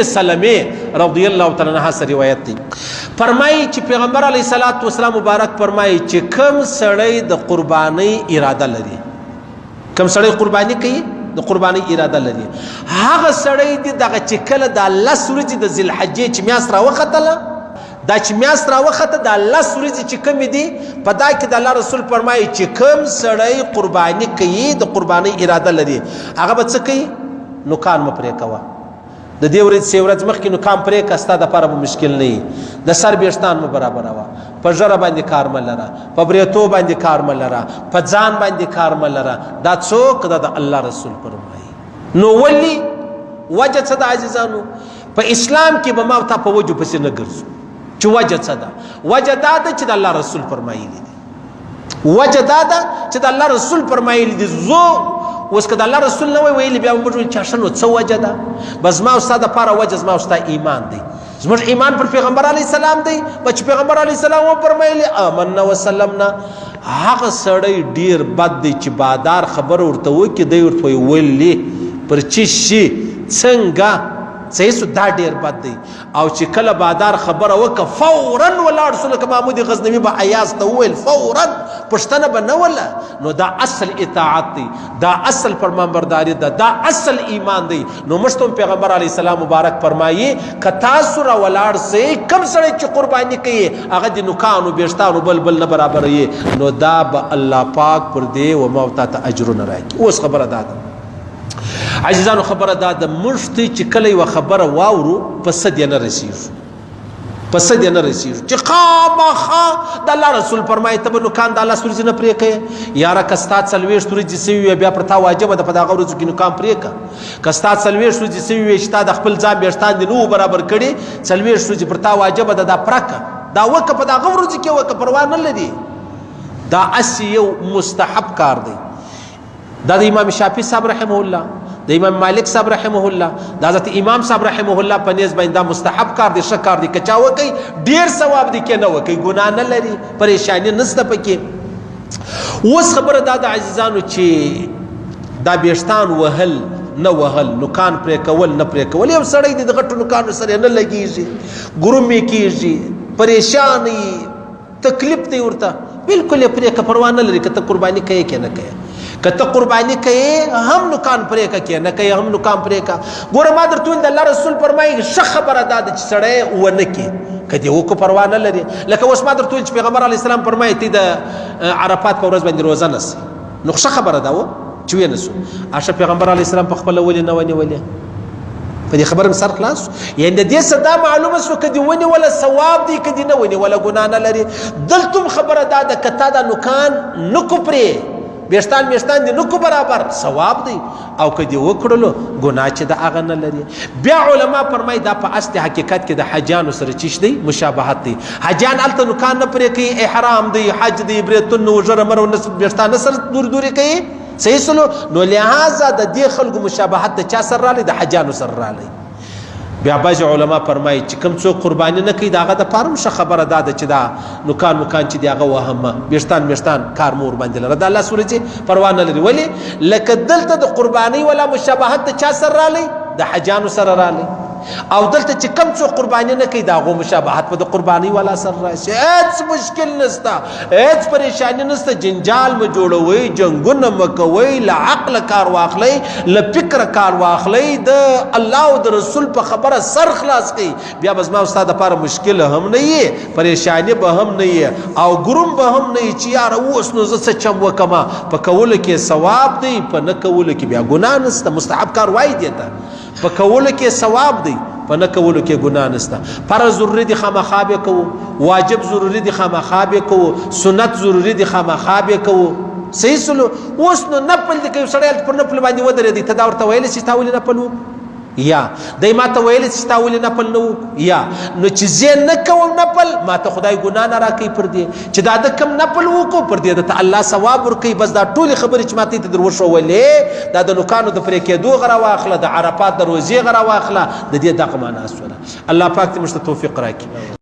سلمه رضی الله تعالی عنها سره روایت دی. فرمایي چې پیغمبر علیه الصلاۃ والسلام مبارک فرمایي چې کوم سړی د قربانی اراده لري، کوم سړی قربانی کوي د قربانی اراده لري، هغه سړی دی دغه چې کله د الله سورج د ذل حجې چې میاس راوختله، دا چې میاس راوخته د الله سورج چې کوم دی په دا کې د الله رسول فرمایي چې کوم سړی قربانی کوي د قربانی اراده لري هغه به څه کوي؟ نوکان مه پرې کوه. د دې ورځ سې ورځ مخکې نوکان پرې کړه، ستا دپاره به مشکل نه وي. د سر ویښتان مه برابروه، په ژره باندې کار مه لره، په بریتو باندې کار مه لره، په ځان باندې کار مه لره. دا څوک؟ دا د الله رسول فرمایي. نو ولې وجه څه ده عزیزانو؟ په اسلام کې به ما تا په وجو پسې نه ګرځو چې وجه څه ده. وجه دا ده چې د الله رسول فرمایلی دي، وجه دا ده چې د الله رسول فرمایلی دي. زه اوس که د الله رسول نه وی ویلي بیا موږ وایو چې نو څه وجه ده؟ بس ما او ستا دپاره وجه زما او ستا ایمان دی. زموږ ایمان پر پیغمبر علیه السلام دی. چې پیغمبر علیه السلام وفرمایلي آمنا وسلمنا. هغه سړی ډېر بد دی چې بادار خبره ورته وکړي دی ورته وایي ولې پر چی شي څنګه صحیح سو، دا ډیر بد دی. او چې کله بادار خبره وکړه فورا ولاړ سو، لکه محمود غزنوي به ایاز ته وویل فورا پوښتنه به نه وله. نو دا اصل اطاعت دی، دا اصل فرمانبرداري ده، دا اصل ایمان دی. نو موږ ته پیغمبر علیه السلام مبارک فرمایي که تاسو را ولاړ سئ کوم سړی چې قرباني کوي هغه د نوکانو ویښتانو بل نه برابروي، نو دا به الله پاک پر دې و ما تا ته اجرونه راکړي. اوس خبره دا ده عزیزانو، خبره دا د موږ ته چې کله یوه خبره واورو په څه دې نه رسېږو، په څه دې نه رسېږو چې خامخا د الله رسول فرمایي ته به نوکان د الله ورځې نه پرې کوې. یاره که ستا 40 ورځې سوي وي بیا پر تا واجبه ده په دغه ورځو کې نوکان پرې کړه. که ستا 40 ورځې سوي وي چې تا د خپل ځان ویښتان دې نه برابر کړي، 40 ورځې پر تا واجبه ده دا پرکه، دا وکه په دغه ورځو کې وکه، پروا نه لري. دا اسی یو مستحب کار دی. دا د امام شافعي صاحب رحمه الله، د امام مالک صاحب رحمه الله، د حضرت امام صاحب رحمه الله په نیز باندې دا مستحب کار دی، ښه کار دی. که چا وکړي ډېر ثواب دی، که نه وکړي ګناه نه لري، پریشاني نشته پکې. اوس خبره دا د عزیزانو چې دا ویښتان وهل نه وهل، نوکان پرې کول نه پرې کول، یو سړی دی د غټو نوکانو سره نه لګېږي، ګرومې کېږي، پریشاني تکلیف دی ورته، بالکل یې پرې که پروا نه لري. که ته قرباني کوې که نه کوې، که ته قرباني کوې هم نوکان پرې که که نه کوې هم نوکان پرې که. ګوره ما درته ویل د الله رسول فرمایي ښه خبره دا ده چې سړی ونه کړي، که دې وکړو پروا نه لري. لکه اوس ما درته ویل چې پیغمبر علیه السلام فرمایي ته د عرفات په ورځ باندې روزه نیسئ، نو ښه خبره ده چې ونیسو. اشه پیغمبر علیه السلام په خپله ولې نه ونیولې؟ په دې خبره مې سر خلاص شو. یعنې د دې څه دا معلومه شوه که دې ونیوله ثواب دی، که دې نه ونیوله ګناه نه لري. دلته هم خبره دا ده که تا دا نوکان نه کړو پرې، ویښتان دې نه کړو برابر، ثواب دی. او که دې وکړلو ګناه چې د هغه نه لري. بیا علما فرمایي دا په اصل حقیقت کې د حجانو سره چیش دی؟ مشابهت دی. حجان هلته نوکان نه پرې کوي، احرام دی، حج دی، بریتونه وژره مر ویښتان سره دورې کوي، صحیح سلو. نو لہذا د دې خلکو مشابهت د چا سره رالی؟ د حجانو سره رالی. بیا بعض علما فرمایي چې کوم څوک قرباني نه کوي د هغه دپاره هم ښه خبره دا ده چې دا نوکان چې د هغه وهمه ویښتان کار مور باندې لره، د الله سورجې پروا نه لري. ولې؟ لکه دلته د قرباني والا مشابهت د چا سره رالی؟ د حجانو سره رالی. او دلته چې کم څوک قرباني نه کوي د هغو مشابهت په د قرباني والا سره راشي. هېڅ مشکل نشته، هېڅ پریشاني نشته. جنجال مه جوړوئ، جنګونه مه کوئ، له عقله کار واخلئ، له فکره کار واخلئ، د الله او د رسول په خبره سر خلاص کړئ. بیا به زما او ستا دپاره مشکل هم نه یي، پریشاني به هم نه یي، او ګروم به هم نه یي چې یاره اوس نو زه څه چم وکړمه. په کولو کې ثواب دی، په نه کولو کې بیا ګناه نشته. مستحب کار وایي دې ته، په کولو کې ثواب دی، په نه کولو کې ګناه نشته. فرض ضروري دي خامخا به کوو، واجب ضروري دي خامخا به کوو، سنت ضروري دي خامخا به کوو. صحیح سلو. اوس نو نفل دي که یو سړی پر نفل باندې ودرېدی، ته دا ورته ویلی چې تا ولې نفل وکړو؟ یا دی ما ته ویلی چې تا ولې نفل نه وکړو؟ یا نو چې زه نه کوم نفل، ما ته خدای ګناه نه راکوي پر دې چې دا د کم نفل وکړو، پر دې درته الله ثواب ورکوي. بس دا ټولې خبرې چې ما ته در وښولې، دا د نوکانو د پرې کېدو غره واخله، د عرفات د روزې غره واخله، د دې دغه معنا سوله. الله پاک دې موږ ته توفیق راکړي.